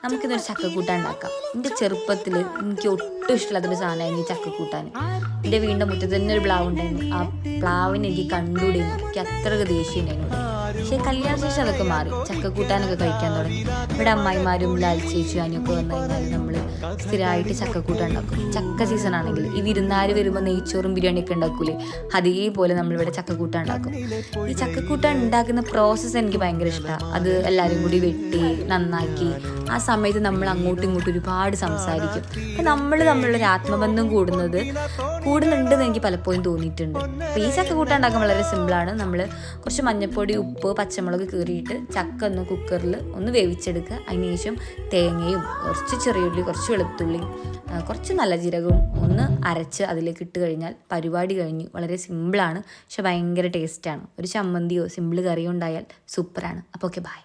നമുക്കിതൊരു ചക്കക്കൂട്ടാൻ ഉണ്ടാക്കാം. എൻ്റെ ചെറുപ്പത്തിൽ എനിക്ക് ഒട്ടും ഇഷ്ടമില്ലാത്തൊരു സാധനമായിരുന്നു ഈ ചക്കക്കൂട്ടാൻ. എൻ്റെ വീടിൻ്റെ മുറ്റത്ത് തന്നെ ഒരു പ്ലാവ് ഉണ്ടായിരുന്നു. ആ പ്ലാവിനെ എനിക്ക് കണ്ടുകൂടിയിരുന്നു. എനിക്ക് അത്രയ്ക്ക് ദേഷ്യം ഉണ്ടായിരുന്നു. പക്ഷേ കല്യാണ ശേഷം അതൊക്കെ മാറി. ചക്കക്കൂട്ടാനൊക്കെ കഴിക്കാൻ തുടങ്ങി. ഇവിടെ അമ്മായിമാരും ലാൽ ചേച്ചിയാനൊക്കെ വന്നു കഴിഞ്ഞാൽ നമ്മൾ സ്ഥിരമായിട്ട് ചക്കക്കൂട്ടാൻ ഉണ്ടാക്കും. ചക്ക സീസൺ ആണെങ്കിൽ ഈ വിരുന്നാർ വരുമ്പോൾ നെയ്ച്ചോറും ബിരിയാണിയൊക്കെ ഉണ്ടാക്കൂലേ, അതേപോലെ നമ്മളിവിടെ ചക്കക്കൂട്ടാൻ ഉണ്ടാക്കും. ഈ ചക്കക്കൂട്ടാൻ ഉണ്ടാക്കുന്ന പ്രോസസ്സ് എനിക്ക് ഭയങ്കര ഇഷ്ടമാണ്. അത് എല്ലാവരും കൂടി വെട്ടി നന്നാക്കി ആ സമയത്ത് നമ്മൾ അങ്ങോട്ടും ഇങ്ങോട്ടും ഒരുപാട് സംസാരിക്കും. അപ്പം നമ്മൾ തമ്മിലുള്ളൊരു ആത്മബന്ധം കൂടുന്നുണ്ടെന്ന് എനിക്ക് പലപ്പോഴും തോന്നിയിട്ടുണ്ട്. അപ്പോൾ ഈ ചക്കക്കൂട്ടാൻ ഉണ്ടാക്കാൻ വളരെ സിമ്പിളാണ്. നമ്മൾ കുറച്ച് മഞ്ഞൾപ്പൊടി, ഉപ്പ്, പച്ചമുളക് കീറിയിട്ട് ചക്ക ഒന്ന് കുക്കറിൽ ഒന്ന് വേവിച്ചെടുക്കുക. അതിനുശേഷം തേങ്ങയും കുറച്ച് ചെറിയുള്ളി, കുറച്ച് വെളുത്തുള്ളി, കുറച്ച് നല്ല ജീരകവും ഒന്ന് അരച്ച് അതിലേക്ക് ഇട്ട് കഴിഞ്ഞാൽ പരിപാടി കഴിഞ്ഞു. വളരെ സിമ്പിളാണ്, പക്ഷെ ഭയങ്കര ടേസ്റ്റാണ്. ഒരു ചമ്മന്തിയോ സിമ്പിൾ കറിയോ ഉണ്ടായാൽ സൂപ്പറാണ്. അപ്പോൾ ഓക്കെ, ബൈ.